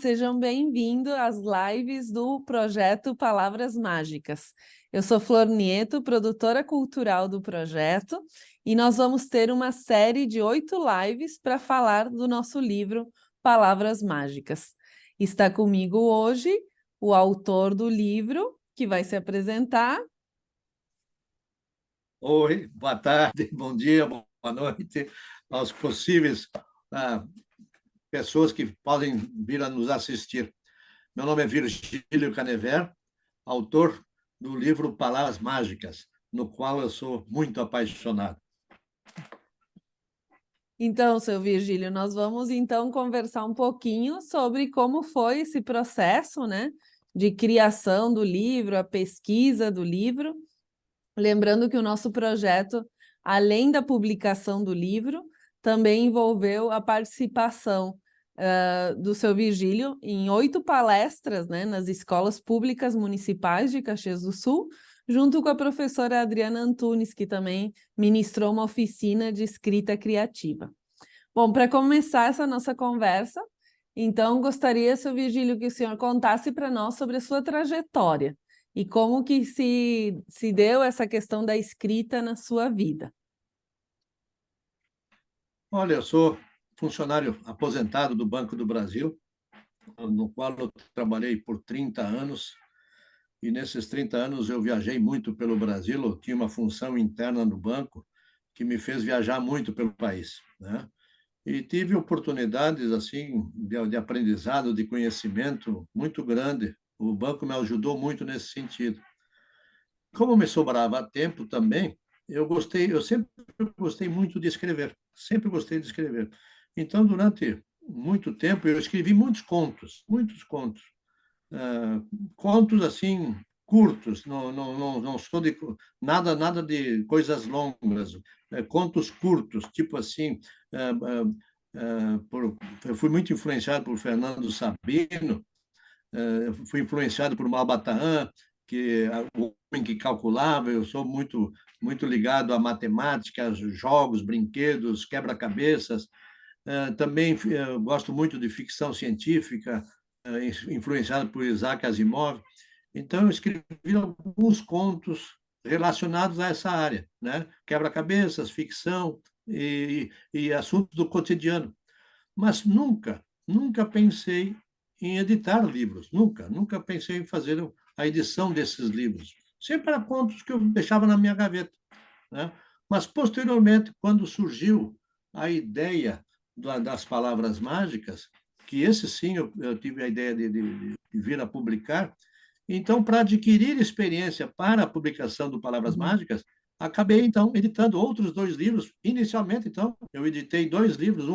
sejam bem-vindos às lives do projeto Palavras Mágicas. Eu sou Flor Nieto, produtora cultural do projeto, e nós vamos ter uma série de 8 lives para falar do nosso livro Palavras Mágicas. Está comigo hoje o autor do livro, que vai se apresentar. Oi, boa tarde, bom dia, boa noite aos possíveis pessoas que podem vir a nos assistir. Meu nome é Virgílio Canever, autor do livro Palavras Mágicas, no qual eu sou muito apaixonado. Então, seu Virgílio, nós vamos então conversar um pouquinho sobre como foi esse processo, né, de criação do livro, a pesquisa do livro. Lembrando que o nosso projeto, além da publicação do livro, também envolveu a participação do seu Virgílio em 8 palestras, né, nas escolas públicas municipais de Caxias do Sul, junto com a professora Adriana Antunes, que também ministrou uma oficina de escrita criativa. Bom, para começar essa nossa conversa, então gostaria, seu Virgílio, que o senhor contasse para nós sobre a sua trajetória e como que se deu essa questão da escrita na sua vida. Olha, eu sou funcionário aposentado do Banco do Brasil, no qual eu trabalhei por 30 anos, e nesses 30 anos eu viajei muito pelo Brasil, eu tinha uma função interna no banco que me fez viajar muito pelo país, né? E tive oportunidades assim de aprendizado, de conhecimento muito grande. O banco me ajudou muito nesse sentido. Como me sobrava tempo também, eu sempre gostei muito de escrever, sempre gostei de escrever. Então, durante muito tempo, eu escrevi muitos contos. Contos assim curtos, não sou de nada de coisas longas, contos curtos, tipo assim, eu fui muito influenciado por Fernando Sabino, fui influenciado por Malbataan, que o homem que calculava. Eu sou muito ligado à matemática, jogos, brinquedos, quebra-cabeças. Também gosto muito de ficção científica, influenciado por Isaac Asimov. Então, eu escrevi alguns contos relacionados a essa área, né? Quebra-cabeças, ficção e assuntos do cotidiano. Mas nunca pensei em editar livros, nunca pensei em fazer a edição desses livros. Sempre eram contos que eu deixava na minha gaveta, né? Mas, posteriormente, quando surgiu a ideia das palavras mágicas, que esse sim eu tive a ideia de vir a publicar, então, para adquirir experiência para a publicação do Palavras Mágicas, acabei, então, editando outros 2 livros. Inicialmente, então, eu editei 2 livros,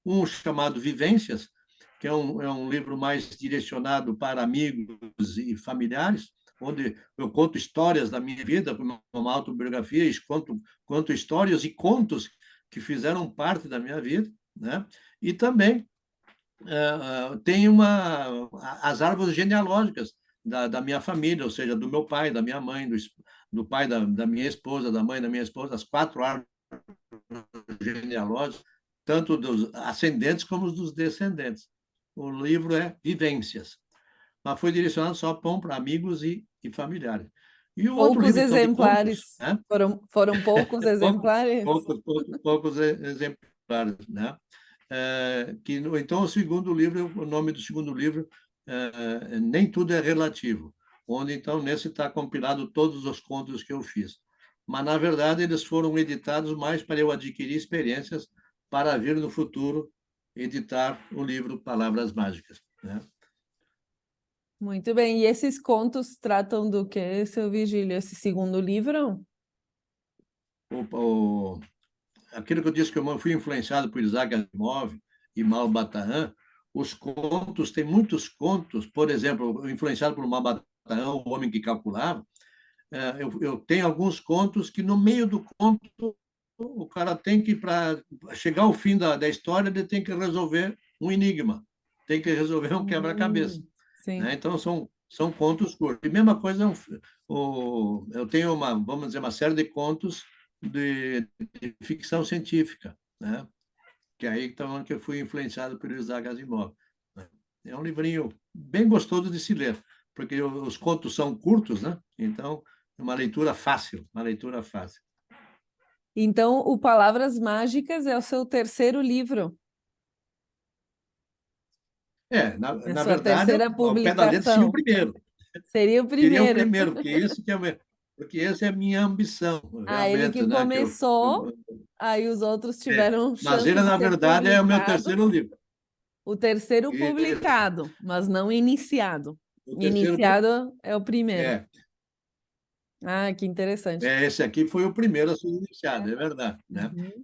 um chamado Vivências, que é um livro mais direcionado para amigos e familiares, onde eu conto histórias da minha vida, uma autobiografia, conto histórias e contos que fizeram parte da minha vida, né? E também tem as árvores genealógicas da minha família, ou seja, do meu pai, da minha mãe, do pai da minha esposa, da mãe da minha esposa, as 4 árvores genealógicas, tanto dos ascendentes como dos descendentes. O livro é Vivências, mas foi direcionado só para amigos e familiares. E o outro Poucos livro, então, de contos, exemplares, né? foram poucos exemplares? Poucos exemplares, né? Então, o segundo livro, o nome do segundo livro, Nem Tudo é Relativo, onde, então, nesse está compilado todos os contos que eu fiz. Mas, na verdade, eles foram editados mais para eu adquirir experiências para vir, no futuro, editar o livro Palavras Mágicas, né? Muito bem. E esses contos tratam do quê, seu Virgílio? Esse segundo livro? O, Aquilo que eu disse, que eu fui influenciado por Isaac Asimov e Malbataan, os contos, tem muitos contos, por exemplo, influenciado por Malbataan, O Homem que Calculava. Eu tenho alguns contos que, no meio do conto, o cara tem que, para chegar ao fim da história, ele tem que resolver um enigma, tem que resolver um quebra-cabeça, Sim. né? Então, são contos curtos. E mesma coisa, eu tenho vamos dizer, uma série de contos de ficção científica, né? Que aí então que eu fui influenciado pelo Isaac Asimov, né? É um livrinho bem gostoso de se ler, porque os contos são curtos, né? Então, é uma leitura fácil, uma leitura fácil. Então, o Palavras Mágicas é o seu terceiro livro, é a Na sua verdade, terceira ao pé da letra seria o publicação. primeiro. Seria o Seria o primeiro. primeiro, porque essa é a minha ambição, Ah, ele realmente, que né? começou, aí os outros É. tiveram Mas chance ele, de na ser verdade, é o meu terceiro publicados. livro. O terceiro Isso. publicado, mas não iniciado. O terceiro Iniciado é o primeiro. é, Ah, que interessante. esse aqui foi o primeiro a ser iniciado, é verdade, né? Uhum.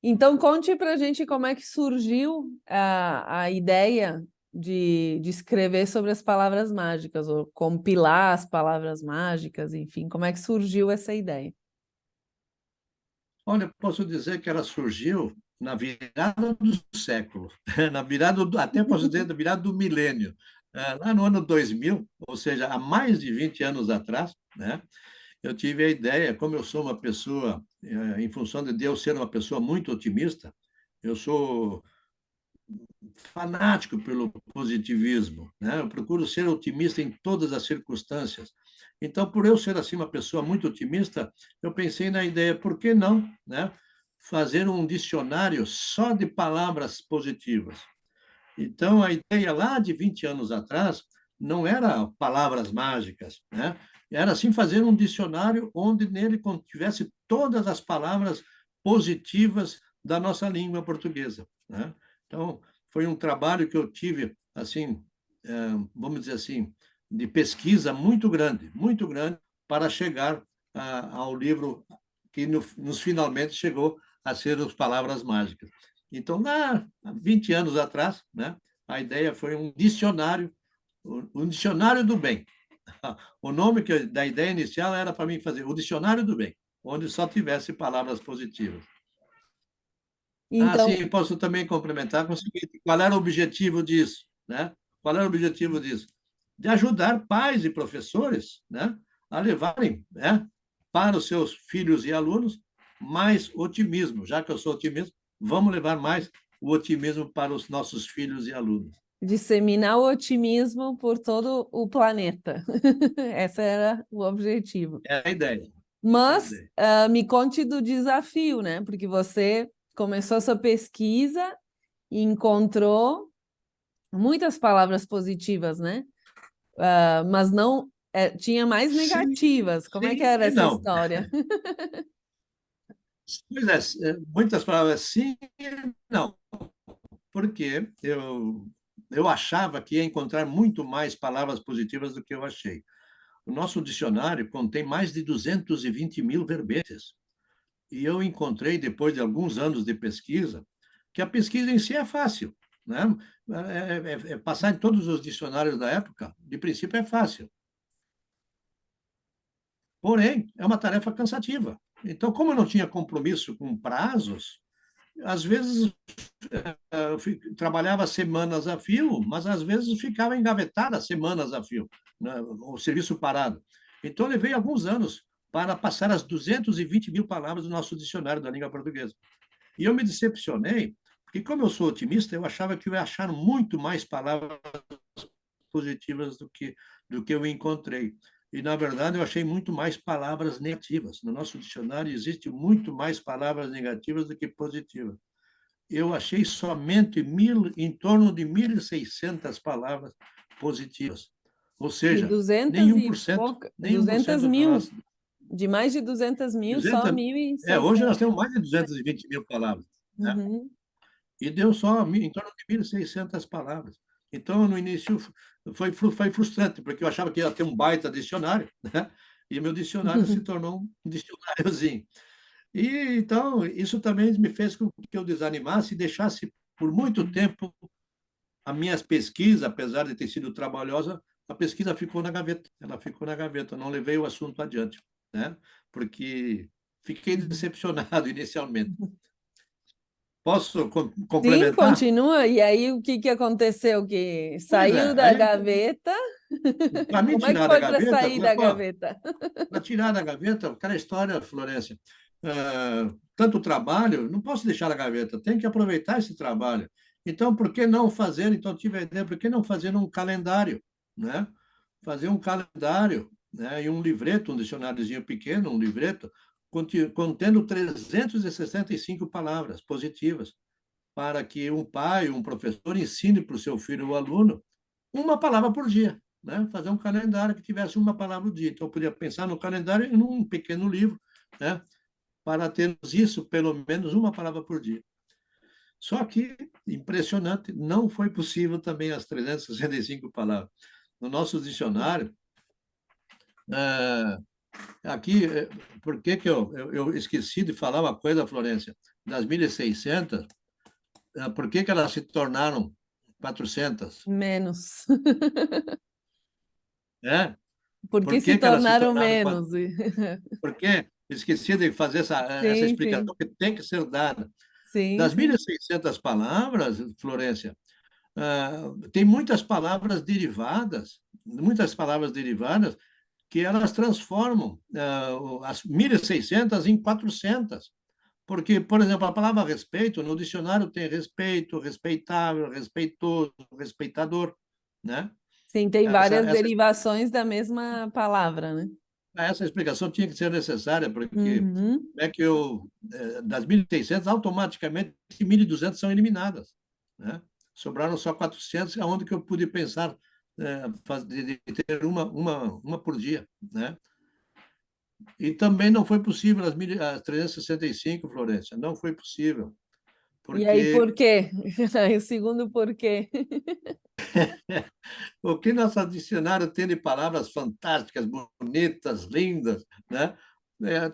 Então, conte para a gente como é que surgiu a ideia de escrever sobre as palavras mágicas, ou compilar as palavras mágicas, enfim, como é que surgiu essa ideia? Olha, posso dizer que ela surgiu na virada do século, na virada até posso dizer, na virada do milênio. Lá no ano 2000, ou seja, há mais de 20 anos atrás, né? Eu tive a ideia, como eu sou uma pessoa, em função de Deus ser uma pessoa muito otimista, eu sou fanático pelo positivismo, né? Eu procuro ser otimista em todas as circunstâncias. Então, por eu ser assim uma pessoa muito otimista, eu pensei na ideia, por que não, né? Fazer um dicionário só de palavras positivas. Então, a ideia lá de 20 anos atrás não era palavras mágicas, né? Era assim fazer um dicionário onde nele contivesse todas as palavras positivas da nossa língua portuguesa, né? Então, foi um trabalho que eu tive, assim, vamos dizer assim, de pesquisa muito grande, para chegar ao livro que nos finalmente chegou a ser as Palavras Mágicas. Então, lá, há 20 anos atrás, né, a ideia foi um dicionário do bem. O nome da ideia inicial era para mim fazer o dicionário do bem, onde só tivesse palavras positivas. Então, Sim, posso também complementar com o seguinte: qual era o objetivo disso, né? Qual era o objetivo disso? De ajudar pais e professores, né, a levarem, né, para os seus filhos e alunos mais otimismo. Já que eu sou otimista, vamos levar mais o otimismo para os nossos filhos e alunos. disseminar o otimismo por todo o planeta. Esse era o objetivo. É a ideia. É a Mas ideia. me conte do desafio, né? Porque você começou sua pesquisa e encontrou muitas palavras positivas, né? Mas não tinha mais Sim, negativas. Como é que sim era e essa não. história? Pois é, muitas palavras sim e não, porque eu achava que ia encontrar muito mais palavras positivas do que eu achei. O nosso dicionário contém mais de 220 mil verbetes. E eu encontrei, depois de alguns anos de pesquisa, que a pesquisa em si é fácil, né? Passar em todos os dicionários da época, de princípio, é fácil. Porém, é uma tarefa cansativa. Então, como eu não tinha compromisso com prazos, às vezes eu trabalhava semanas a fio, mas às vezes ficava engavetada semanas a fio, né? O serviço parado. Então, levei alguns anos para passar as 220 mil palavras do nosso dicionário da língua portuguesa. E eu me decepcionei, porque, como eu sou otimista, eu achava que eu ia achar muito mais palavras positivas do que eu encontrei. E, na verdade, eu achei muito mais palavras negativas. No nosso dicionário existe muito mais palavras negativas do que positivas. Eu achei somente em torno de 1.600 palavras positivas. Ou De seja, 200 nenhum e por cento, pouca, nenhum por 200 cento da mil, nossa. de mais de 200 mil, só 200, hoje 1.600. nós temos mais de 220 mil palavras, né? Uhum. E deu só em torno de 1.600 palavras. Então, no início, foi frustrante, porque eu achava que ia ter um baita dicionário, né? E meu dicionário se tornou um dicionáriozinho. E, então, isso também me fez com que eu desanimasse e deixasse por muito tempo as minhas pesquisas, apesar de ter sido trabalhosa, a pesquisa ficou na gaveta. Ela ficou na gaveta, não levei o assunto adiante, né? Porque fiquei decepcionado inicialmente. Posso Sim, complementar? continua. E aí, o que que aconteceu? Que Pois saiu é, da gaveta? para me Como é que tirar da foi para gaveta, sair da gaveta? para tirar da gaveta, aquela história, Florência, tanto trabalho, não posso deixar na gaveta, tem que aproveitar esse trabalho. Então, por que não fazer? Então, tive a ideia, por que não fazer um calendário, né? Fazer um calendário, né? E um livreto, um dicionáriozinho pequeno, um livreto, contendo 365 palavras positivas, para que um pai, um professor ensine para o seu filho ou aluno uma palavra por dia, né? Fazer um calendário que tivesse uma palavra por dia. Então, eu podia pensar no calendário em um pequeno livro, né? Para termos isso, pelo menos uma palavra por dia. Só que, impressionante, não foi possível também as 365 palavras. No nosso dicionário, aqui, por que que eu esqueci de falar uma coisa, Florência? Das 1.600, por que que elas se tornaram 400? Menos. É? Porque Por se que que elas se tornaram tornaram menos. Por quê? Esqueci de fazer essa Sim, sim. explicação que tem que ser dada. Sim, Das sim. 1.600 palavras, Florência, tem muitas palavras derivadas que elas transformam as 1.600 em 400. Porque, por exemplo, a palavra respeito, no dicionário tem respeito, respeitável, respeitoso, respeitador, né? Sim, tem Essa, várias essa, derivações da mesma palavra, né? essa explicação tinha que ser necessária, porque Uhum. é que das 1.600, automaticamente 1.200 são eliminadas, né? Sobraram só 400, aonde que eu pude pensar de ter uma por dia, né? E também não foi possível as 365, Florência, não foi possível, E aí, porque por quê? O segundo porquê. o que nosso dicionário tem de palavras fantásticas, bonitas, lindas, né?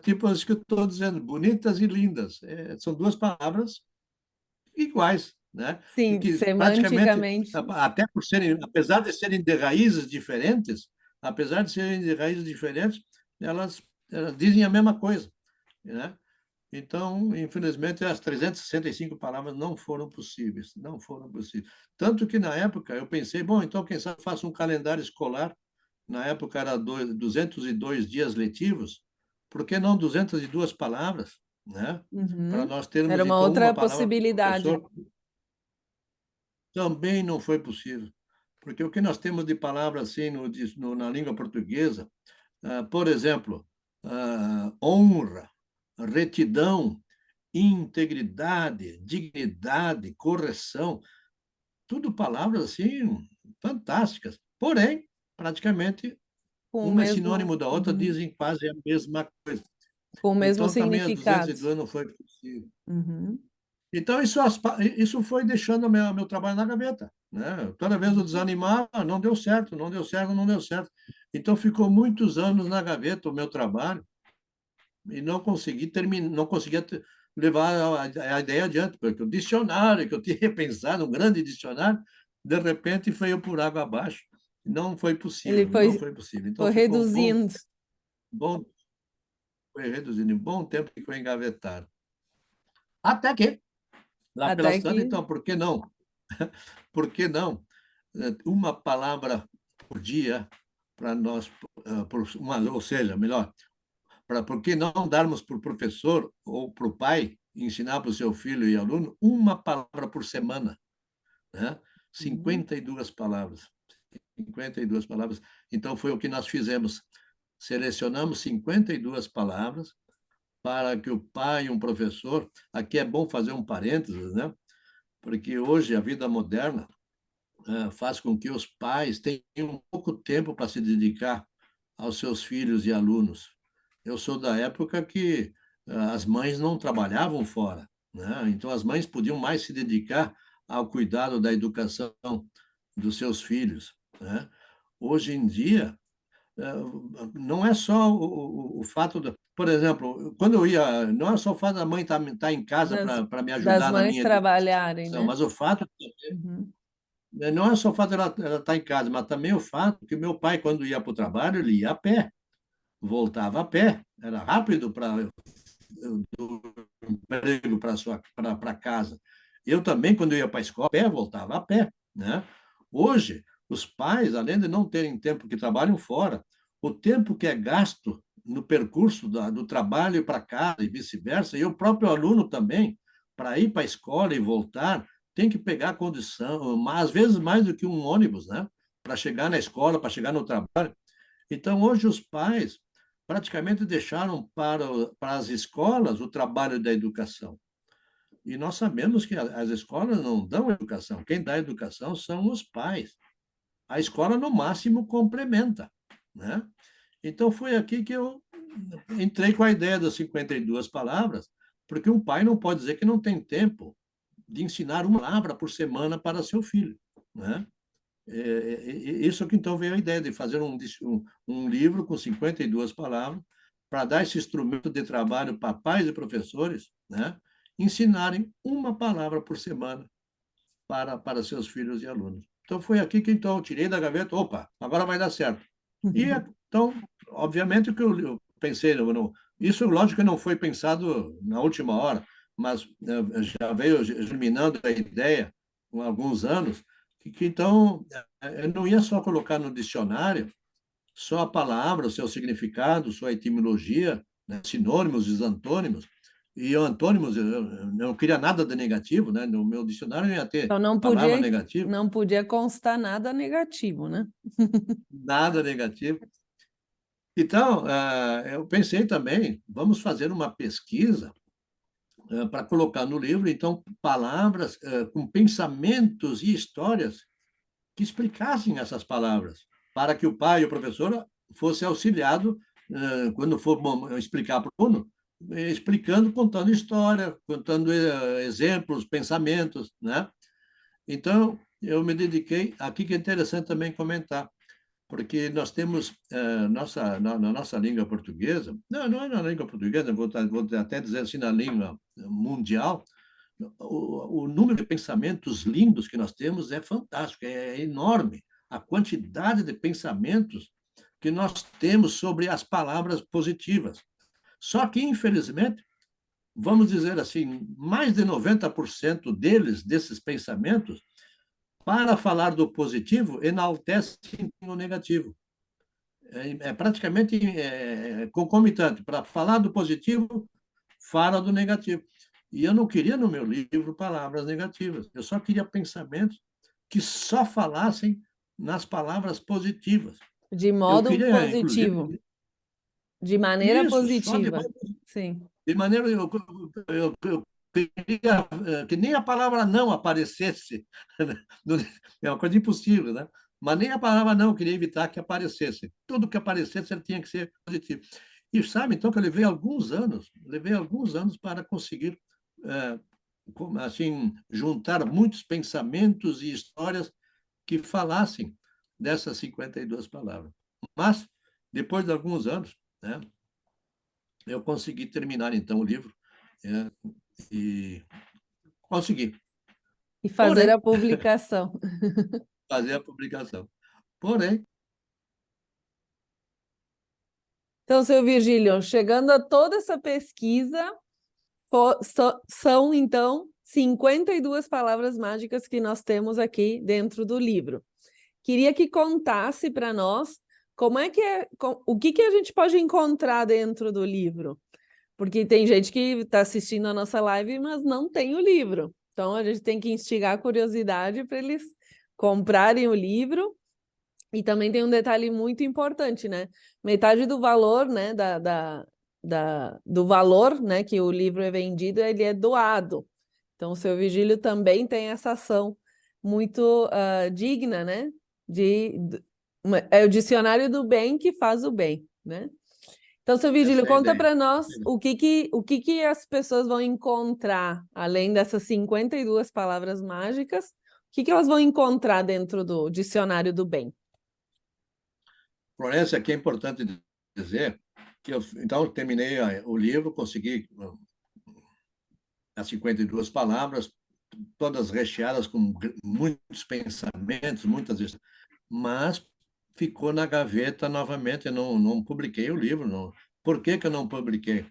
Tipo as que eu estou dizendo, bonitas e lindas. São duas palavras iguais, né? E Sim, que praticamente, semanticamente. até por serem, apesar de serem de raízes diferentes, apesar de serem de raízes diferentes, elas dizem a mesma coisa, né? Então, infelizmente, as 365 palavras não foram possíveis, não foram possíveis. Tanto que, na época, eu pensei, bom, então, quem sabe faço um calendário escolar. Na época, era 202 dias letivos. Por que não 202 palavras, né? Para Uhum. nós termos, Era uma então, uma outra palavra por possibilidade. professor. Também não foi possível. Porque o que nós temos de palavra assim na língua portuguesa, por exemplo, honra, retidão, integridade, dignidade, correção, tudo palavras assim fantásticas. Porém, praticamente Com o uma é mesmo, sinônimo da outra, uhum, dizem quase a mesma coisa. com o mesmo Então, também as significado. 202 não foi possível. Uhum. Então, isso foi deixando o meu trabalho na gaveta, né? Toda vez eu desanimava, não deu certo, não deu certo, não deu certo. Então, ficou muitos anos na gaveta o meu trabalho e não consegui terminar, não conseguia levar a ideia adiante, porque o dicionário que eu tinha pensado, um grande dicionário, de repente veio por água abaixo. Não foi Ele possível, não foi, foi possível. Então foi ficou reduzindo bom, foi reduzindo, um bom tempo ficou engavetado. Até que, lá até pelas tantas, que então, por que não? Por que não? Uma palavra por dia para nós, ou seja, melhor, por que não darmos para o professor ou para o pai ensinar para o seu filho e aluno uma palavra por semana, né? uhum. 52 palavras. 52 palavras. Então, foi o que nós fizemos. Selecionamos 52 palavras para que o pai e um professor. Aqui é bom fazer um parênteses, né? Porque hoje a vida moderna faz com que os pais tenham pouco tempo para se dedicar aos seus filhos e alunos. Eu sou da época que as mães não trabalhavam fora, né? Então as mães podiam mais se dedicar ao cuidado da educação dos seus filhos, né? Hoje em dia, não é só o fato de, por exemplo, quando eu ia, não é só o fato da mãe estar em casa para me Das ajudar na mães minha trabalharem, educação, né? mas o fato Uhum. não é só o fato de ela estar em casa, mas também o fato que meu pai, quando ia para o trabalho, ele ia a pé, voltava a pé. Era rápido do emprego para casa. Eu também, quando ia para a escola, a pé, voltava a pé, né? Hoje, os pais, além de não terem tempo que trabalham fora, o tempo que é gasto no percurso do trabalho para casa e vice-versa, e o próprio aluno também, para ir para a escola e voltar, tem que pegar a condição, mas, às vezes mais do que um ônibus, né? Para chegar na escola, para chegar no trabalho. Então, hoje, os pais praticamente deixaram para as escolas o trabalho da educação. E nós sabemos que as escolas não dão educação. Quem dá educação são os pais. A escola, no máximo, complementa, né? Então, foi aqui que eu entrei com a ideia das 52 palavras, porque um pai não pode dizer que não tem tempo de ensinar uma palavra por semana para seu filho, né? Isso que então veio a ideia de fazer um livro com 52 palavras para dar esse instrumento de trabalho para pais e professores, né? Ensinarem uma palavra por semana para seus filhos e alunos. Então, foi aqui que então eu tirei da gaveta, opa, agora vai dar certo. E então, obviamente que eu pensei, isso lógico que não foi pensado na última hora, mas já veio germinando a ideia há alguns anos, que então eu não ia só colocar no dicionário só a palavra, o seu significado, sua etimologia, né, sinônimos e antônimos. E antônimos, eu não queria nada de negativo, né? No meu dicionário não ia ter Então palavra negativa, não podia constar nada negativo, né? nada negativo. Então, eu pensei também, vamos fazer uma pesquisa para colocar no livro, então, palavras com pensamentos e histórias que explicassem essas palavras, para que o pai e o professor fosse auxiliado, quando for explicar para o aluno, explicando, contando história, contando exemplos, pensamentos, né? Então, eu me dediquei, aqui que é interessante também comentar, porque nós temos, na nossa língua portuguesa, não é na língua portuguesa, vou até dizer assim, na língua mundial, o número de pensamentos lindos que nós temos é fantástico, é enorme. A quantidade de pensamentos que nós temos sobre as palavras positivas. Só que, infelizmente, vamos dizer assim, mais de 90% deles, desses pensamentos, para falar do positivo, enaltecem o negativo. É praticamente concomitante. Para falar do positivo, fala do negativo. E eu não queria no meu livro palavras negativas. Eu só queria pensamentos que só falassem nas palavras positivas. De Eu modo queria, positivo, inclusive, de maneira isso, só positiva. Sim. de maneira. Eu queria que nem a palavra não aparecesse. É uma coisa impossível, né? Mas nem a palavra não, eu queria evitar que aparecesse. Tudo que aparecesse ele tinha que ser positivo. E sabe, então, que eu levei alguns anos para conseguir, assim, juntar muitos pensamentos e histórias que falassem dessas 52 palavras. Mas, depois de alguns anos, né, eu consegui terminar, então, o livro, é, e consegui. E fazer Porém, a publicação. fazer a publicação. Porém, Então, seu Virgílio, chegando a toda essa pesquisa, são, então, 52 palavras mágicas que nós temos aqui dentro do livro. Queria que contasse para nós como é que o que a gente pode encontrar dentro do livro. Porque tem gente que está assistindo a nossa live, mas não tem o livro. Então, a gente tem que instigar a curiosidade para eles comprarem o livro. E também tem um detalhe muito importante, né? Metade do valor, né, do valor, né, que o livro é vendido, ele é doado. Então, o seu Vigílio também tem essa ação muito digna, né? É o dicionário do bem que faz o bem, né? Então, seu Vigílio, essa é a conta ideia. para nós o que as pessoas vão encontrar, além dessas 52 palavras mágicas, o que elas vão encontrar dentro do dicionário do bem? Florença, aqui é importante dizer que eu, então, terminei o livro, consegui as 52 palavras, todas recheadas com muitos pensamentos, muitas vezes, mas ficou na gaveta novamente, eu não publiquei o livro. Não. Por que eu não publiquei?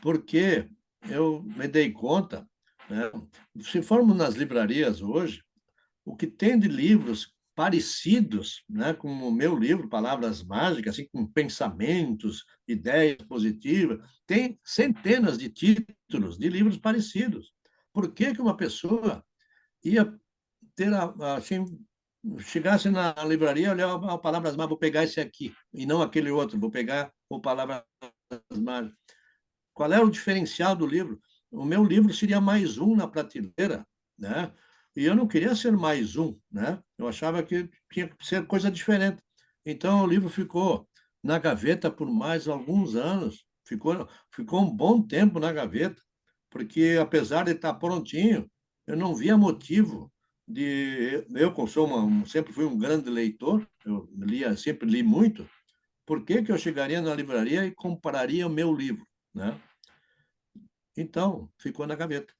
Porque eu me dei conta, né, se formos nas livrarias hoje, o que tem de livros parecidos, né, com o meu livro, Palavras Mágicas, assim, com pensamentos, ideias positivas, tem centenas de títulos de livros parecidos. Por que uma pessoa ia ter, assim, chegasse na livraria, olhava palavras mágicas, vou pegar esse aqui, e não aquele outro, vou pegar o palavras mágicas. Qual era o diferencial do livro? O meu livro seria mais um na prateleira, né? E eu não queria ser mais um, né? Eu achava que tinha que ser coisa diferente. Então, o livro ficou na gaveta por mais alguns anos, ficou um bom tempo na gaveta, porque, apesar de estar prontinho, eu não via motivo de... Eu, como sempre fui um grande leitor, eu sempre li muito, por que que eu chegaria na livraria e compraria o meu livro, né? Então, ficou na gaveta.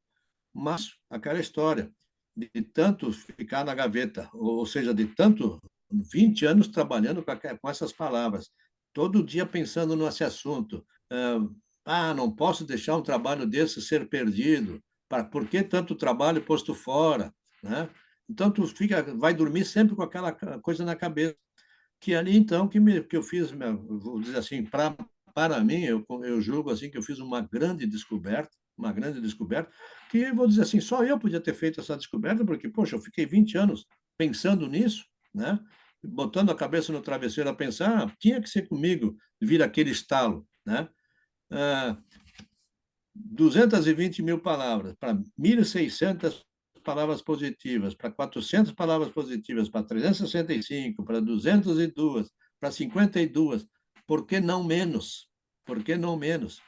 Mas aquela história de tanto ficar na gaveta, ou seja, de tanto 20 anos trabalhando com essas palavras, todo dia pensando nesse assunto. Não posso deixar um trabalho desse ser perdido. Por que tanto trabalho posto fora? Né? Então, tu vai dormir sempre com aquela coisa na cabeça. Que ali, então, que eu fiz, vou dizer assim, para mim, eu julgo assim que eu fiz uma grande descoberta, que vou dizer assim, só eu podia ter feito essa descoberta, porque, poxa, eu fiquei 20 anos pensando nisso, né? Botando a cabeça no travesseiro a pensar, tinha que ser comigo vir aquele estalo, né? Ah, 220 mil palavras, para 1.600 palavras positivas, para 400 palavras positivas, para 365, para 202, para 52. Por que não menos? Por que não menos?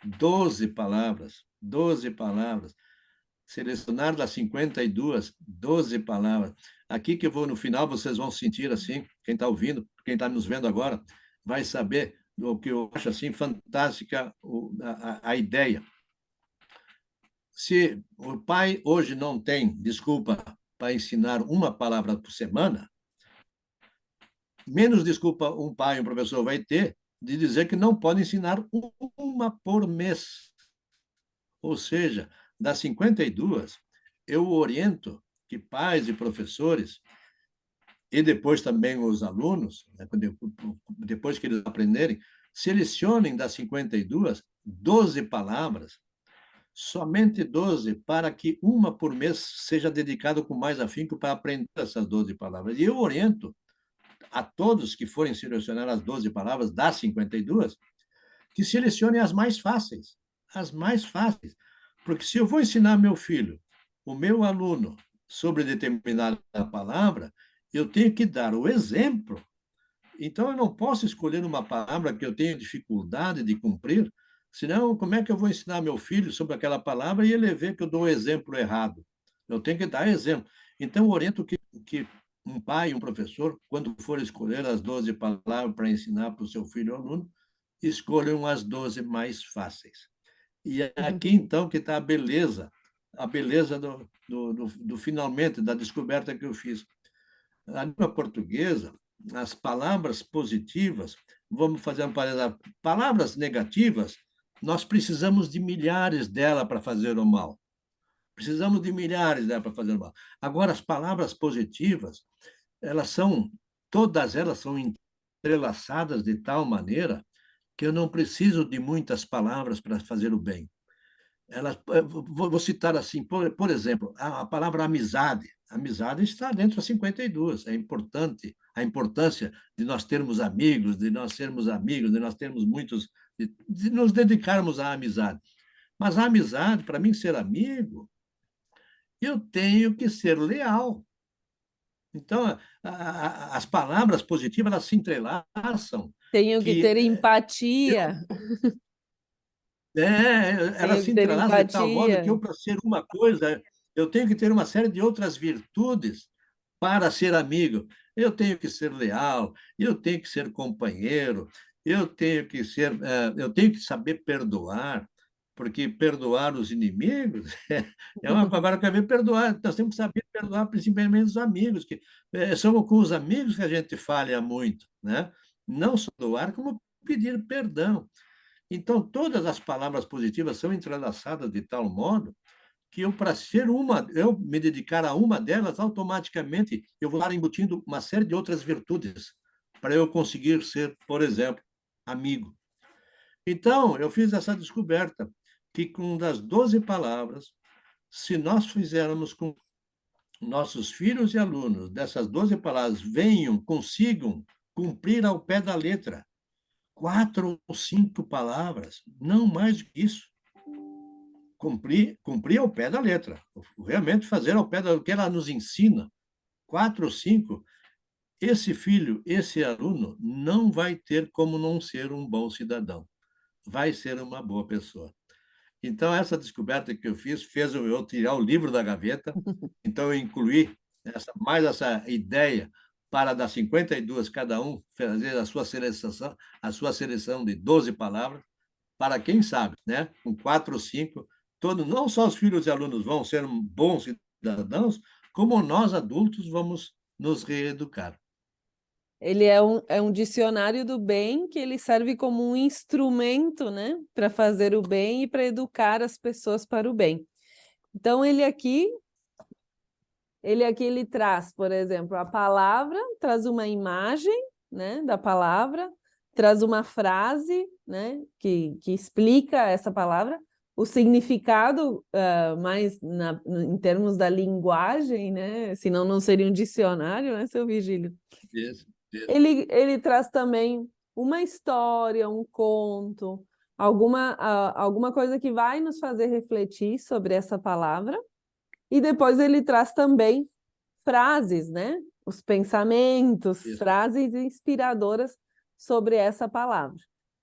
12 palavras, 12 palavras. Selecionar das 52, 12 palavras. Aqui que eu vou, no final, vocês vão sentir assim, quem está ouvindo, quem está nos vendo agora, vai saber o que eu acho assim fantástica a ideia. Se o pai hoje não tem desculpa para ensinar uma palavra por semana, menos desculpa um pai, um professor vai ter de dizer que não pode ensinar uma por mês. Ou seja, das 52, eu oriento que pais e professores, e depois também os alunos, né, depois que eles aprenderem, selecionem das 52, 12 palavras, somente 12, para que uma por mês seja dedicado com mais afinco para aprender essas 12 palavras. E eu oriento a todos que forem selecionar as 12 palavras das 52, que selecionem as mais fáceis. As mais fáceis. Porque se eu vou ensinar meu filho, o meu aluno, sobre determinada palavra, eu tenho que dar o exemplo. Então, eu não posso escolher uma palavra que eu tenho dificuldade de cumprir, senão, como é que eu vou ensinar meu filho sobre aquela palavra e ele vê que eu dou o exemplo errado? Eu tenho que dar exemplo. Então, eu oriento que um pai, um professor, quando for escolher as 12 palavras para ensinar para o seu filho ou aluno, escolham as 12 mais fáceis. E é aqui, então, que está a beleza do finalmente, da descoberta que eu fiz. A língua portuguesa, as palavras positivas, vamos fazer um parênteses, palavras negativas, nós precisamos de milhares dela para fazer o mal. Precisamos de milhares dela para fazer o mal. Agora, as palavras positivas, todas elas são entrelaçadas de tal maneira que eu não preciso de muitas palavras para fazer o bem. Vou citar assim, por exemplo, a palavra amizade. Amizade está dentro das 52. É importante a importância de nós termos amigos, de nós sermos amigos, de nós termos muitos, de nos dedicarmos à amizade. Mas a amizade, para mim ser amigo, eu tenho que ser leal. Então, as palavras positivas, elas se entrelaçam, Tenho que que ter empatia, ela tenho se que ter entrelaça de tal modo que empatia. eu, para ser uma coisa, eu tenho que ter uma série de outras virtudes para ser amigo. Eu tenho que ser leal, eu tenho que ser companheiro, eu tenho que saber perdoar, porque perdoar os inimigos é uma coisa. Agora, eu quero ver perdoar, nós temos que saber perdoar principalmente os amigos, que são com os amigos que a gente falha muito, né? Não só doar, como pedir perdão. Então, todas as palavras positivas são entrelaçadas de tal modo que eu me dedicar a uma delas, automaticamente eu vou estar embutindo uma série de outras virtudes para eu conseguir ser, por exemplo, amigo. Então, eu fiz essa descoberta que com das 12 palavras, se nós fizermos com nossos filhos e alunos dessas 12 palavras venham, consigam cumprir ao pé da letra 4 ou 5 palavras, não mais do que isso. Cumprir ao pé da letra, realmente fazer ao pé do que ela nos ensina, 4 ou 5, esse filho, esse aluno, não vai ter como não ser um bom cidadão, vai ser uma boa pessoa. Então, essa descoberta que eu fiz fez eu tirar o livro da gaveta, então eu incluí mais essa ideia para das 52, cada um fazer a sua seleção de 12 palavras, para quem sabe, né? Com 4 ou 5, não só os filhos e alunos vão ser bons cidadãos, como nós adultos vamos nos reeducar. Ele é um dicionário do bem que ele serve como um instrumento, né, para fazer o bem e para educar as pessoas para o bem. Então, ele traz, por exemplo, a palavra, traz uma imagem, né, da palavra, traz uma frase, né, que explica essa palavra, o significado mais em termos da linguagem, né, senão não seria um dicionário, né, seu Virgílio? Isso, isso. Ele traz também uma história, um conto, alguma coisa que vai nos fazer refletir sobre essa palavra. E depois ele traz também frases, né? Os pensamentos, Isso. frases inspiradoras sobre essa palavra.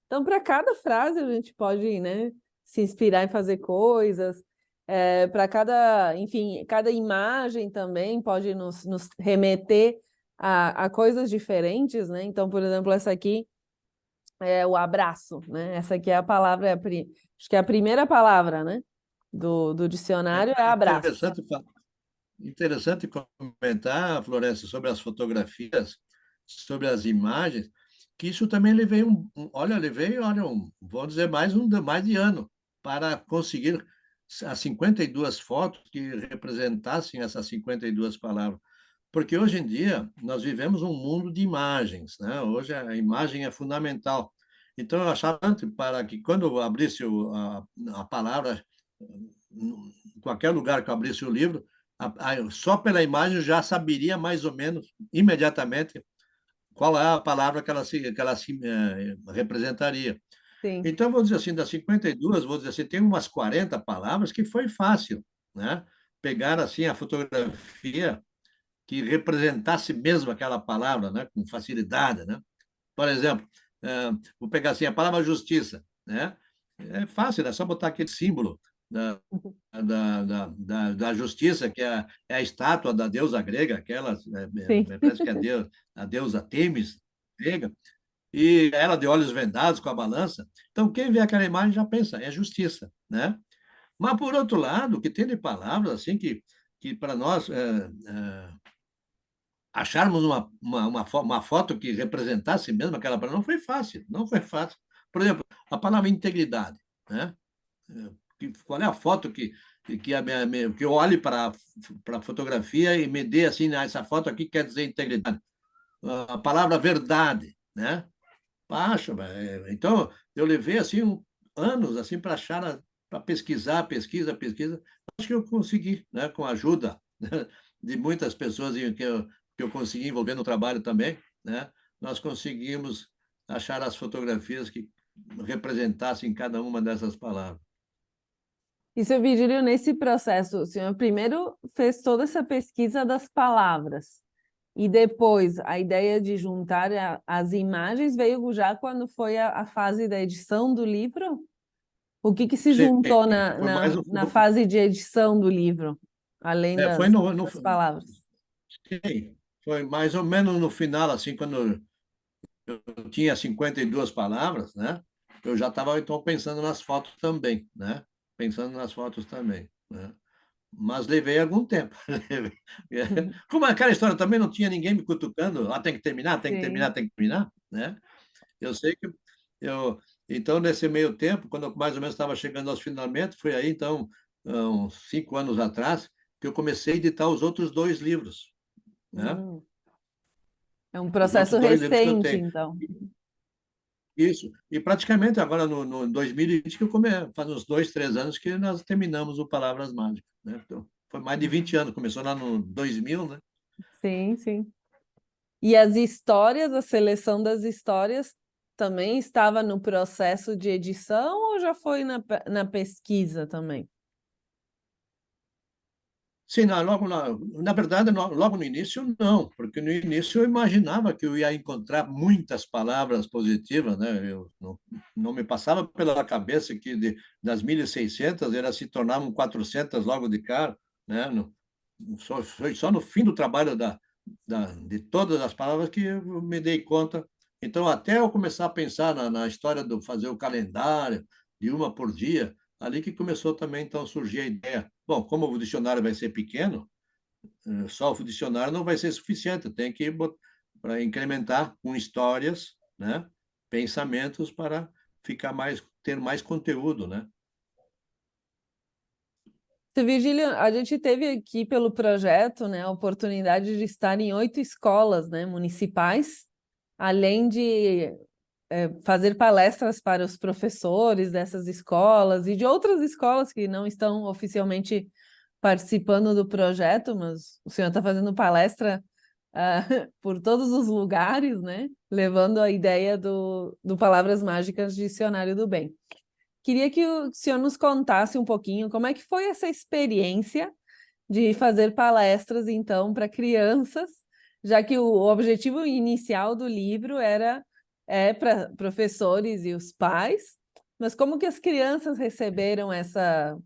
Então, para cada frase, a gente pode, né, se inspirar em fazer coisas. Para cada, enfim, cada imagem também pode nos remeter a coisas diferentes, né? Então, por exemplo, essa aqui é o abraço, né? Essa aqui é a palavra, acho que é a primeira palavra, né? Do dicionário é abraço. Interessante, interessante comentar, Florença, sobre as fotografias, sobre as imagens, que isso também levei vou dizer mais de ano para conseguir as 52 fotos que representassem essas 52 palavras. Porque hoje em dia nós vivemos um mundo de imagens, né? Hoje a imagem é fundamental. Então eu achava para que quando eu abrisse a palavra, em qualquer lugar que eu abrisse o livro, só pela imagem eu já saberia mais ou menos, imediatamente, qual é a palavra que ela se representaria. Sim. Então, vou dizer assim, das 52, vou dizer assim, tem umas 40 palavras que foi fácil, né? Pegar assim a fotografia que representasse mesmo aquela palavra, né? Com facilidade, né? Por exemplo, vou pegar assim a palavra justiça, né? É fácil, é só botar aquele símbolo da justiça, que é a estátua da deusa grega, aquela, Sim. parece que é a deusa Temis, grega, e ela de olhos vendados com a balança. Então, quem vê aquela imagem já pensa, é justiça, né? Mas, por outro lado, o que tem de palavras assim que para nós acharmos uma foto que representasse mesmo aquela palavra, não foi fácil, não foi fácil. Por exemplo, a palavra integridade, né? Qual é a foto que eu olhe para a fotografia e me dê assim, essa foto aqui quer dizer integridade. A palavra verdade, né? Acho, então eu levei assim anos assim para achar, para pesquisa. Acho que eu consegui, né? Com a ajuda, né, de muitas pessoas que eu consegui envolver no trabalho também, né? Nós conseguimos achar as fotografias que representassem cada uma dessas palavras. E, seu Virgílio, nesse processo, o senhor primeiro fez toda essa pesquisa das palavras, e depois a ideia de juntar as imagens veio já quando foi a fase da edição do livro? O que se Sim, juntou foi mais na fase de edição do livro, além foi das palavras? sim, foi mais ou menos no final, assim, quando eu tinha 52 palavras, né? Eu já estava então pensando nas fotos também, né? Pensando nas fotos também, né? Mas levei algum tempo. Como aquela história também não tinha ninguém me cutucando, tem que terminar, tem que terminar, Sim. tem que terminar, né? Eu sei que eu então nesse meio tempo, quando eu mais ou menos estava chegando aos finalmente, foi aí então uns 5 anos atrás que eu comecei a editar os outros 2 livros, né? Hum. É um Os processo outros 2 livros que eu recente, tenho. então. Isso. E praticamente agora no 2020, faz uns 2, 3 anos que nós terminamos o Palavras Mágicas, né? Então, foi mais de 20 anos, começou lá no 2000, né? Sim, sim. E as histórias, a seleção das histórias também estava no processo de edição ou já foi na pesquisa também? Sim, na verdade, logo no início, não, porque no início eu imaginava que eu ia encontrar muitas palavras positivas, né? Eu não me passava pela cabeça que das 1.600 elas se tornavam 400 logo de cara, né? Foi só no fim do trabalho de todas as palavras que eu me dei conta. Então, até eu começar a pensar na história do fazer o calendário, de uma por dia, ali que começou também, então, a surgir a ideia. Bom, como o dicionário vai ser pequeno, só o dicionário não vai ser suficiente, tem que para incrementar com histórias, né? Pensamentos para ter mais conteúdo, né? Seu Virgílio, a gente teve aqui pelo projeto, né, a oportunidade de estar em 8 escolas, né, municipais, além de fazer palestras para os professores dessas escolas e de outras escolas que não estão oficialmente participando do projeto, mas o senhor está fazendo palestra por todos os lugares, né? Levando a ideia do Palavras Mágicas Dicionário do Bem. Queria que o senhor nos contasse um pouquinho como é que foi essa experiência de fazer palestras, então, para crianças, já que o objetivo inicial do livro para professores e os pais, mas como que as crianças receberam essa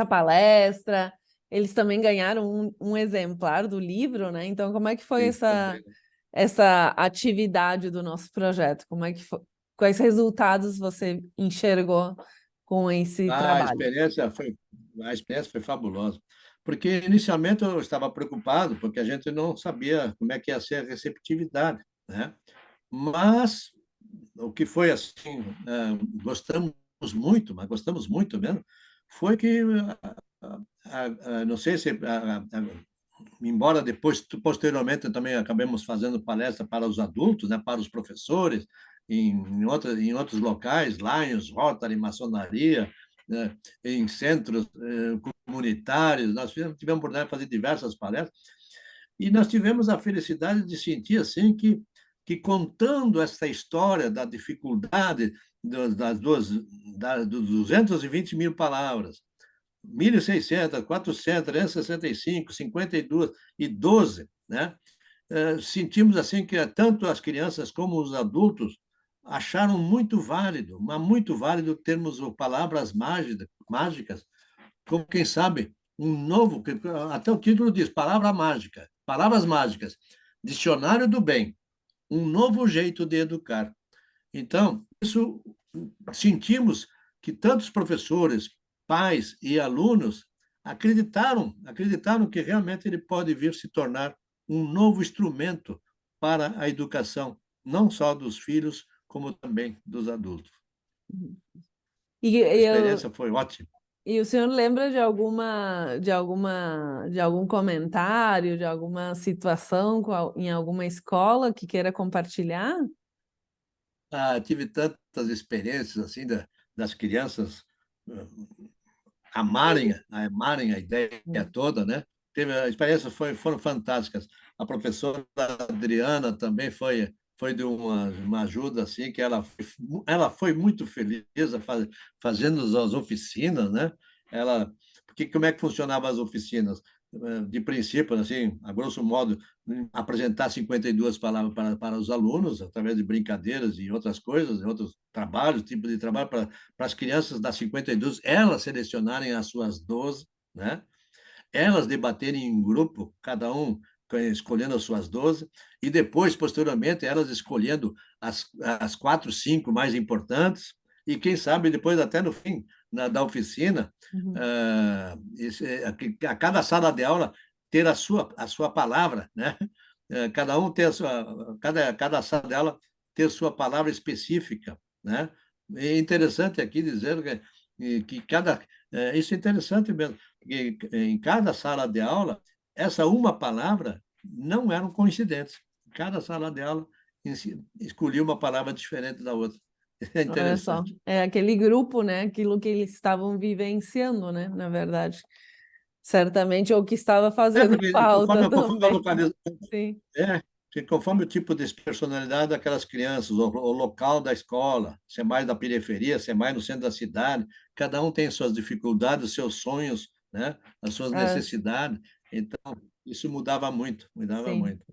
palestra? Eles também ganharam um exemplar do livro, né? Então, como é que foi Isso também. essa atividade do nosso projeto? Como é que foi? Quais resultados você enxergou com esse A trabalho? experiência foi, a experiência foi fabulosa, porque inicialmente eu estava preocupado, porque a gente não sabia como é que ia ser a receptividade, né? Mas o que foi assim, gostamos muito, mas gostamos muito mesmo, foi que, não sei se, embora depois, posteriormente, também acabemos fazendo palestra para os adultos, né, para os professores, em outros locais, Lions, Rotary, maçonaria, né, em centros comunitários, nós tivemos a oportunidade de fazer diversas palestras, e nós tivemos a felicidade de sentir assim que contando essa história da dificuldade dos 220 mil palavras, 1.600, 400, 365, 52 e 12, né? Sentimos assim que tanto as crianças como os adultos acharam muito válido, mas muito válido termos palavras mágicas, como quem sabe um novo, até o título diz, palavra mágica, palavras mágicas, dicionário do bem, um novo jeito de educar. Então, isso sentimos que tantos professores, pais e alunos acreditaram que realmente ele pode vir se tornar um novo instrumento para a educação, não só dos filhos, como também dos adultos. E, A eu, experiência foi ótima. e o senhor lembra de algum comentário, de alguma situação em alguma escola que queira compartilhar? Tive tantas experiências assim das crianças ah, amarem a ideia toda, né? A experiência foram fantásticas. A professora Adriana também foi de uma ajuda assim que ela foi muito feliz fazendo as oficinas, né? Ela porque como é que funcionavam as oficinas? De princípio, assim, a grosso modo, apresentar 52 palavras para os alunos, através de brincadeiras e outras coisas, outros trabalhos, tipo de trabalho, para as crianças das 52, elas selecionarem as suas 12, né? Elas debaterem em grupo, cada um escolhendo as suas 12, e depois, posteriormente, elas escolhendo as 4, 5 mais importantes, e quem sabe depois, até no fim da oficina, Uhum. a cada sala de aula ter a sua palavra, né? Cada um ter cada sala de aula ter sua palavra específica, né? É interessante aqui dizer que isso é interessante mesmo, porque em cada sala de aula, essa uma palavra não eram coincidentes. Cada sala de aula escolhia uma palavra diferente da outra. É Olha só, interessante. é aquele grupo, né? Aquilo que eles estavam vivenciando, né? Na verdade. certamente, ou que estava É, fazendo porque falta conforme a também. localização, Sim, é, que conforme o tipo de personalidade daquelas crianças, o local da escola, se é mais da periferia, se é mais no centro da cidade, cada um tem suas dificuldades, os seus sonhos, né? As suas ah, necessidades. Então, isso mudava muito, mudava sim. muito.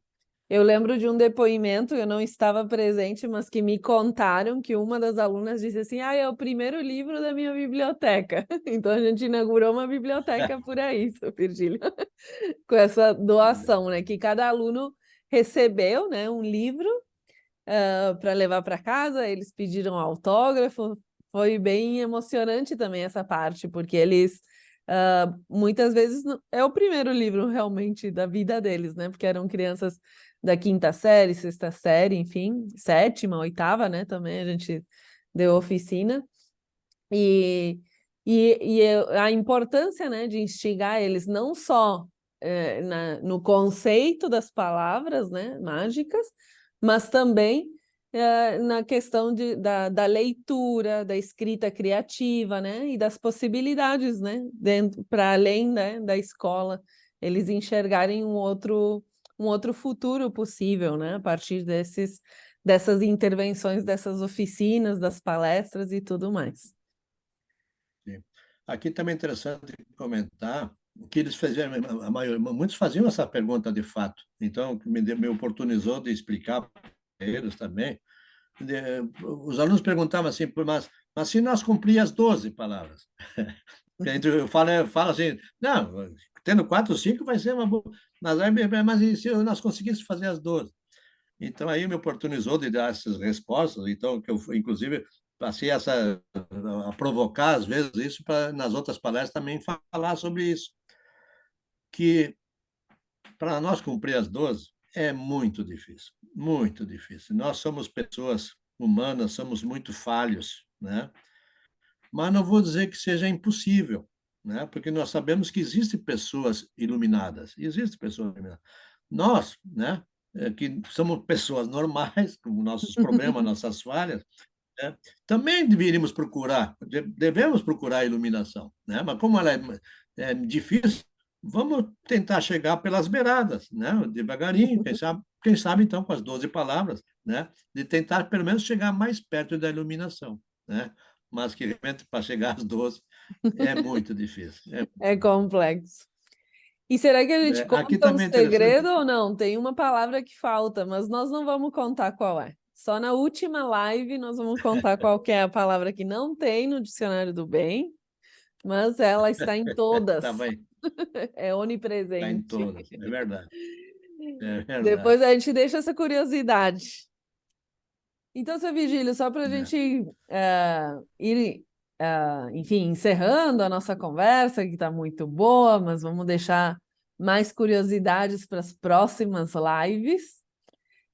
Eu lembro de um depoimento, eu não estava presente, mas que me contaram que uma das alunas disse assim: Ah, é o primeiro livro da minha biblioteca. Então a gente inaugurou uma biblioteca por aí, seu Virgílio, com essa doação, né? Que cada aluno recebeu, né, um livro para levar para casa, eles pediram autógrafo. Foi bem emocionante também essa parte, porque eles muitas vezes é o primeiro livro realmente da vida deles, né? Porque eram crianças da quinta série, sexta série, enfim, sétima, oitava, né? Também a gente deu oficina. E, a importância, né, de instigar eles não só no conceito das palavras, né, mágicas, mas também na questão da leitura, da escrita criativa, né, e das possibilidades, né, para além, né, da escola, eles enxergarem um outro futuro possível, né, a partir dessas intervenções, dessas oficinas, das palestras e tudo mais. Sim. Aqui também é interessante comentar que eles fizeram, muitos faziam essa pergunta de fato, então me oportunizou de explicar para eles também. Os alunos perguntavam assim, mas se nós cumprir as 12 palavras? Eu falo assim, não, tendo 4 ou 5 vai ser uma boa, mas e se nós conseguíssemos fazer as 12? Então, aí me oportunizou de dar essas respostas, então, que eu, inclusive, passei a provocar, às vezes, isso para, nas outras palestras, também falar sobre isso, que para nós cumprir as 12 é muito difícil, muito difícil. Nós somos pessoas humanas, somos muito falhos, né? Mas não vou dizer que seja impossível, né? Porque nós sabemos que existem pessoas iluminadas, existem pessoas iluminadas. Nós, né, que somos pessoas normais, com nossos problemas, nossas falhas, né, também deveríamos procurar, devemos procurar a iluminação, né? Mas como ela é difícil, vamos tentar chegar pelas beiradas, né? Devagarinho, quem sabe então com as 12 palavras, né? De tentar pelo menos chegar mais perto da iluminação, né? Mas que realmente para chegar às 12 é muito difícil. É complexo. E será que a gente Aqui conta o também é interessante. segredo ou não? Tem uma palavra que falta, mas nós não vamos contar qual é. Só na última live nós vamos contar qual que é a palavra que não tem no dicionário do bem, mas ela está em Tá todas. bem, É tá em onipresente. todas, é verdade, é verdade. Depois a gente deixa essa curiosidade. Então, seu Vigílio, só para a É. gente ir, enfim, encerrando a nossa conversa, que está muito boa, mas vamos deixar mais curiosidades para as próximas lives.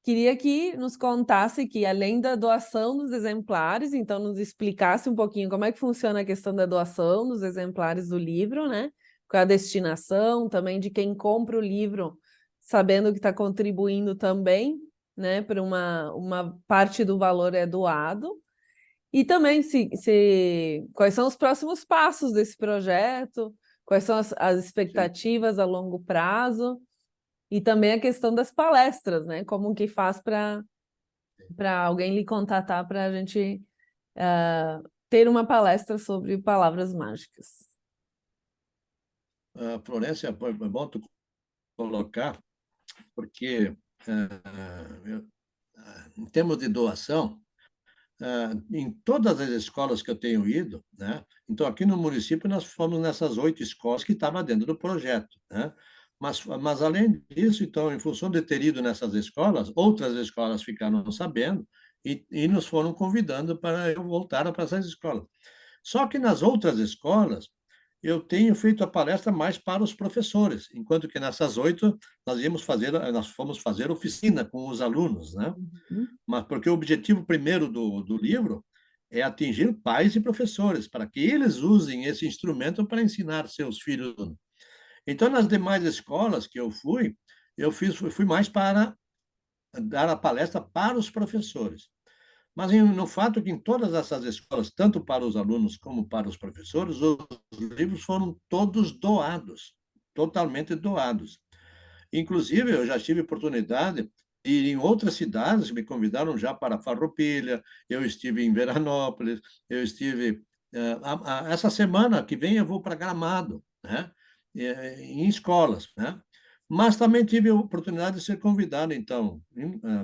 Queria que nos contasse que, além da doação dos exemplares, então nos explicasse um pouquinho como é que funciona a questão da doação dos exemplares do livro, né? Qual é a destinação, também de quem compra o livro, sabendo que está contribuindo também, né? Para uma parte do valor é doado. E também quais são os próximos passos desse projeto, quais são as Sim. expectativas a longo prazo. E também a questão das palestras, né? Como que faz para alguém lhe contatar para a gente ter uma palestra sobre palavras mágicas. Florência, é bom tu colocar, porque em termos de doação, em todas as escolas que eu tenho ido, né? Então, aqui no município, nós fomos nessas 8 escolas que estavam dentro do projeto, né? Mas, além disso, então, em função de ter ido nessas escolas, outras escolas ficaram sabendo e nos foram convidando para eu voltar para essas escolas. Só que nas outras escolas, eu tenho feito a palestra mais para os professores, enquanto que nessas 8 nós fomos fazer oficina com os alunos, né? Uhum. Mas porque o objetivo primeiro do livro é atingir pais e professores, para que eles usem esse instrumento para ensinar seus filhos. Então, nas demais escolas que eu fui mais para dar a palestra para os professores. Mas no fato que em todas essas escolas, tanto para os alunos como para os professores, os livros foram todos doados. totalmente doados. Inclusive, eu já tive oportunidade de ir em outras cidades, me convidaram já para Farroupilha, eu estive em Veranópolis, eu estive... essa semana que vem eu vou para Gramado, né? Em escolas, né? Mas também tive a oportunidade de ser convidado, então,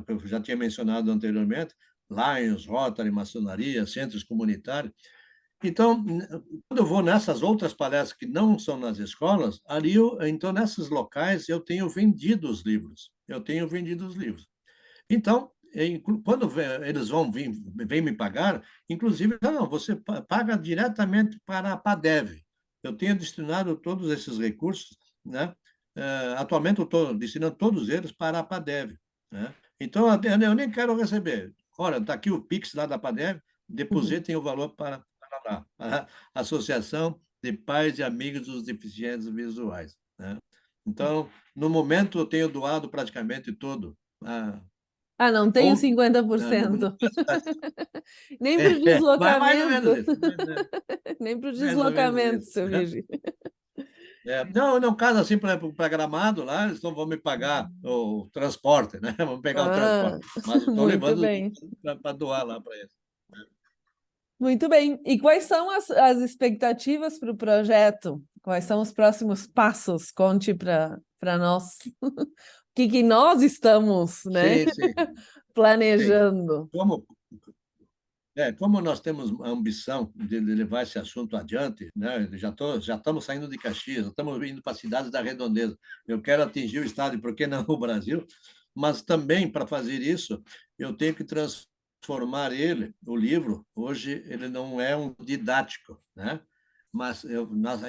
que eu já tinha mencionado anteriormente, Lions, Rotary, maçonaria, centros comunitários. Então, quando eu vou nessas outras palestras que não são nas escolas, ali então nesses locais eu tenho vendido os livros. Eu tenho vendido os livros. Então, quando eles vêm me pagar, inclusive, não, você paga diretamente para a PADEV. Eu tenho destinado todos esses recursos, né? Atualmente eu estou destinando todos eles para a PADEV, né? Então, eu nem quero receber. Olha, está aqui o Pix lá da PADEV, depositem o valor para lá, para a Associação de Pais e Amigos dos Deficientes Visuais, né? Então, no momento, eu tenho doado praticamente todo. Ah, não tenho Ou, no 50%. caso Nem para o vai mais ou menos deslocamento. isso, Nem para o mais ou menos deslocamento, isso, seu né? Virgílio. Não, no caso assim, para Gramado, lá, eles não vão me pagar o transporte, né? Vamos pegar o Ah, transporte. Mas eu estou muito levando bem. para doar lá para eles. Muito bem. E quais são as expectativas para o projeto? Quais são os próximos passos? Conte para nós. O que nós estamos, né, Sim, sim, sim. planejando? Como, como nós temos a ambição de levar esse assunto adiante, né? Já estamos saindo de Caxias, estamos indo para cidades da Redondeza. Eu quero atingir o estado, e por que não o Brasil? Mas também, para fazer isso, eu tenho que transformar ele, o livro, hoje ele não é um didático, né? Mas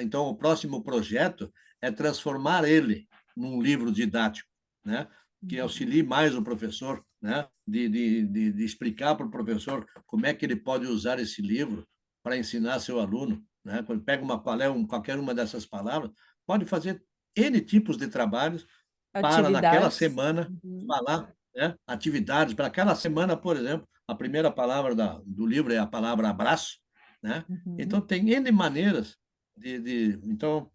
então o próximo projeto é transformar ele num livro didático, né? Que auxilie mais o professor, né? De explicar para o professor como é que ele pode usar esse livro para ensinar seu aluno, né? Quando pega qualquer uma dessas palavras, pode fazer N tipos de trabalhos para, naquela Atividades. semana, Uhum, falar, né? Atividades. Para aquela semana, por exemplo, a primeira palavra do livro é a palavra abraço, né? Então, uhum. tem N maneiras então,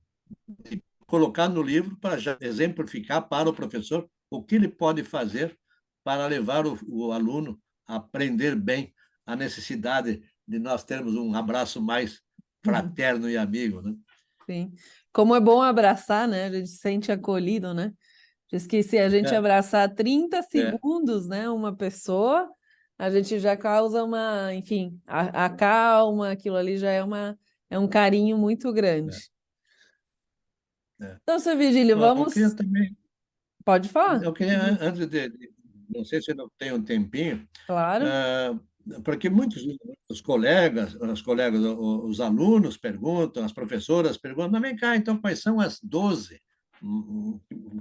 de colocar no livro para já exemplificar para o professor o que ele pode fazer para levar o aluno a aprender bem a necessidade de nós termos um abraço mais fraterno e amigo, né? Sim. Como é bom abraçar, né? A gente se sente acolhido, né? Diz que se a gente É, abraçar 30 é, segundos, né, uma pessoa, a gente já causa uma, enfim, a calma, aquilo ali já é um carinho muito é, grande. é. Então, seu Virgílio, Ó, eu queria vamos. também, Pode falar? eu queria, antes não sei se eu não tenho um tempinho, Claro. ah, porque muitos os colegas, os alunos perguntam, as professoras perguntam, "Mas vem cá, então quais são as 12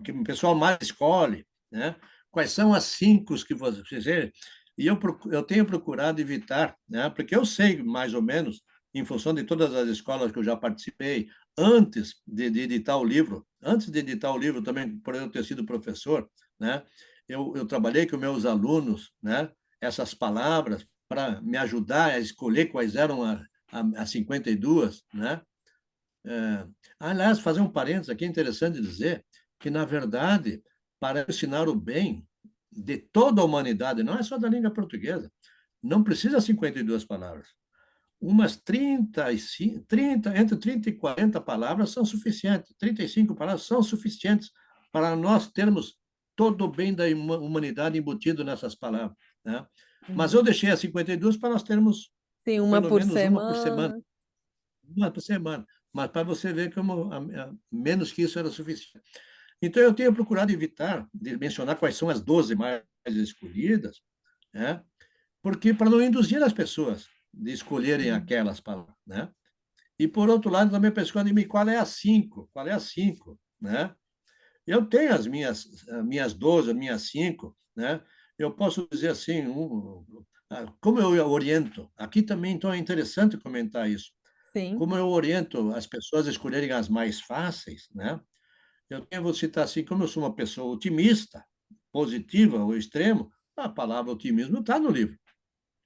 que o pessoal mais escolhe, né? Quais são as 5 que você... E eu tenho procurado evitar, né? Porque eu sei mais ou menos, em função de todas as escolas que eu já participei, antes de editar o livro também, por eu ter sido professor, né? Eu trabalhei com meus alunos, né? Essas palavras para me ajudar a escolher quais eram as 52, né? É, aliás, fazer um parênteses aqui, é interessante dizer que, na verdade, para ensinar o bem de toda a humanidade, não é só da língua portuguesa, não precisa 52 palavras. Umas 35, 30, entre 30 e 40 palavras são suficientes, 35 palavras são suficientes para nós termos todo o bem da humanidade embutido nessas palavras, né? Mas eu Uhum. deixei as 52 para nós termos Sim, uma pelo por menos semana. uma por semana, mas para você ver como menos que isso era suficiente. Então, eu tenho procurado evitar de mencionar quais são as 12 mais escolhidas, né? Porque para não induzir as pessoas de escolherem Uhum. aquelas palavras, né? E, por outro lado, também a pessoa de mim, qual é a 5? Qual é a 5? Né? Eu tenho as minhas 12, as minhas 5, né? Eu posso dizer assim, como eu oriento, aqui também, então, é interessante comentar isso. Sim, Como eu oriento as pessoas a escolherem as mais fáceis, né? Vou citar assim, como eu sou uma pessoa otimista, positiva ou extremo, a palavra otimismo está no livro.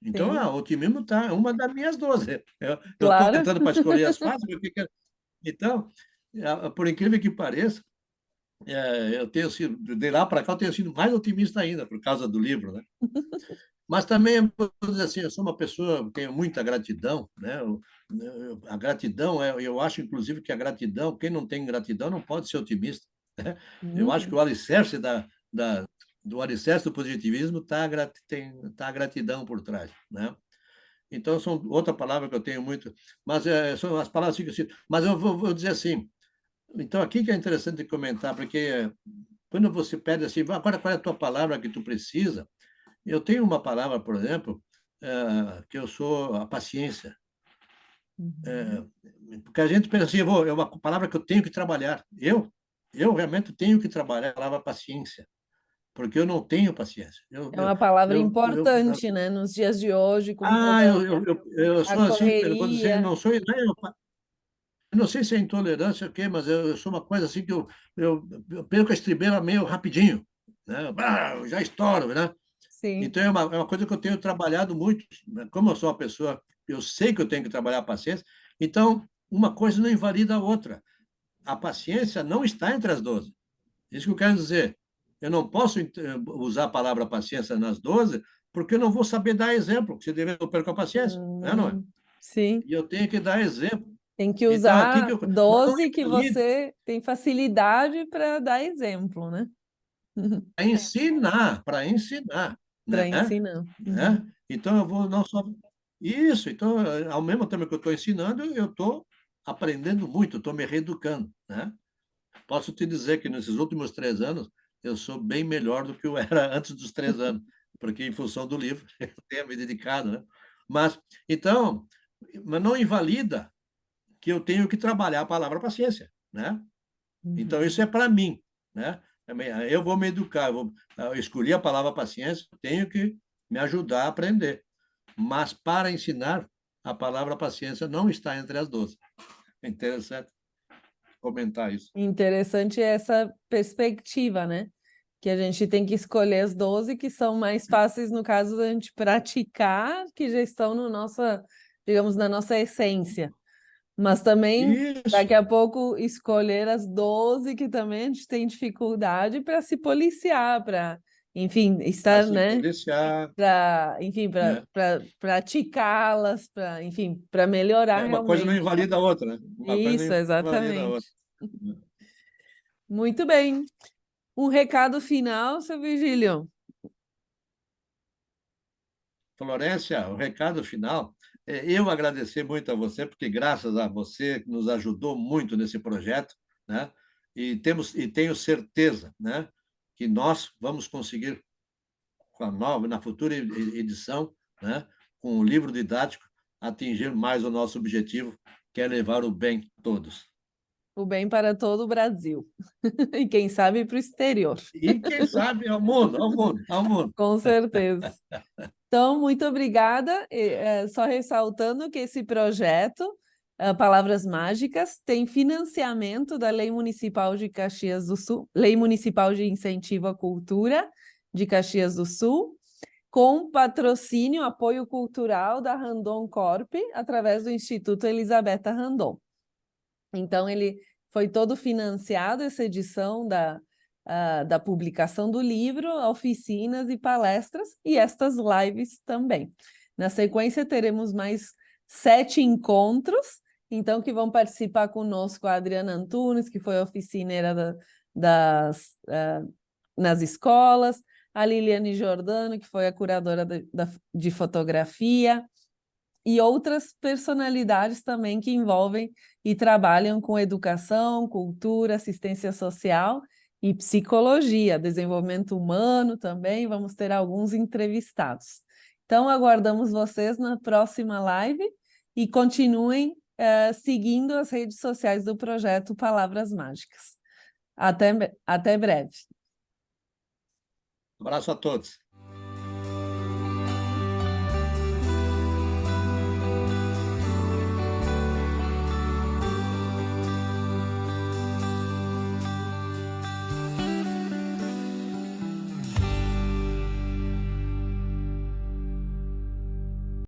Então, sim, o otimismo está uma das minhas 12. Eu estou claro. tentando para escolher as fáceis, então, por incrível que pareça, eu tenho sido, de lá para cá, eu tenho sido mais otimista ainda por causa do livro, né? Mas também, vou dizer assim, eu sou uma pessoa, tenho muita gratidão, né? A gratidão, eu acho, inclusive, que a gratidão, quem não tem gratidão não pode ser otimista, né? Eu acho que Uhum. o alicerce do alicerce do positivismo está a gratidão por trás, né? Então, são outra palavra que eu tenho muito, mas são as palavras assim, mas eu vou dizer assim, então aqui que é interessante comentar, porque quando você pede assim, agora qual é a tua palavra que tu precisa? Eu tenho uma palavra, por exemplo, que eu sou a paciência. Uhum. Porque a gente pensa assim, é uma palavra que eu tenho que trabalhar. Eu realmente tenho que trabalhar a palavra paciência, porque eu não tenho paciência. É uma palavra Eu, importante, né? Nos dias de hoje, com ah, toda eu a sou assim, eu vou dizer, correria. eu não sei se é intolerância ou o quê, mas eu sou uma coisa assim que eu perco a estribeira meio rapidinho, né? Eu já estouro, né? Sim. Então, é uma coisa que eu tenho trabalhado muito, né? Como eu sou uma pessoa, eu sei que eu tenho que trabalhar a paciência, então, uma coisa não invalida a outra. A paciência não está entre as 12. Isso que eu quero dizer. Eu não posso usar a palavra paciência nas 12, porque eu não vou saber dar exemplo, se deve eu perco a paciência, né, não é? Sim. E eu tenho que dar exemplo. Tem que Então, aqui usar que eu. Mas não 12 que invalida você tem facilidade para dar exemplo, né? para ensinar, Para né? ensinar. Né? Então, eu vou não só. Isso, então, ao mesmo tempo que eu estou ensinando, eu estou aprendendo muito, estou me reeducando, né? Posso te dizer que nesses últimos 3 anos, eu sou bem melhor do que eu era antes dos 3 anos, porque em função do livro, eu tenho me dedicado, né? Mas, então, mas não invalida que eu tenho que trabalhar a palavra paciência, né? Então, isso Uhum. é para mim, né? Eu vou me educar, eu escolhi a palavra paciência, tenho que me ajudar a aprender. Mas para ensinar, a palavra paciência não está entre as 12. É interessante comentar isso. Interessante essa perspectiva, né? Que a gente tem que escolher as 12 que são mais fáceis no caso da gente praticar, que já estão no nossa, digamos, na nossa essência. Mas também, daqui Isso, a pouco, escolher as 12 que também a gente tem dificuldade para se policiar, para, enfim, para estar, se né? policiar, Para, enfim, para né? praticá-las, para, enfim, para melhorar Uma coisa não realmente. invalida a outra, né? Uma coisa Isso, não invalida a exatamente. outra. Né? Muito bem. Um recado final, seu Virgílio. Florência, o recado final, eu agradecer muito a você, porque graças a você nos ajudou muito nesse projeto, né? E tenho certeza, né, que nós vamos conseguir com a nova, na futura edição, né, com o livro didático, atingir mais o nosso objetivo, que é levar o bem a todos. O bem para todo o Brasil. E quem sabe para o exterior. E quem sabe ao mundo, ao mundo, ao mundo. Com certeza. Então, muito obrigada. Só ressaltando que esse projeto, Palavras Mágicas, tem financiamento da Lei Municipal de Caxias do Sul, Lei Municipal de Incentivo à Cultura de Caxias do Sul, com patrocínio, apoio cultural da Randon Corp, através do Instituto Elisabetta Randon. Então, ele foi todo financiado, essa edição da publicação do livro, oficinas e palestras, e estas lives também. Na sequência, teremos mais 7 encontros, então, que vão participar conosco a Adriana Antunes, que foi oficineira nas escolas, a Liliane Giordano, que foi a curadora de fotografia, e outras personalidades também que envolvem e trabalham com educação, cultura, assistência social e psicologia, desenvolvimento humano também. Vamos ter alguns entrevistados. Então, aguardamos vocês na próxima live e continuem seguindo as redes sociais do projeto Palavras Mágicas. Até breve. Abraço a todos.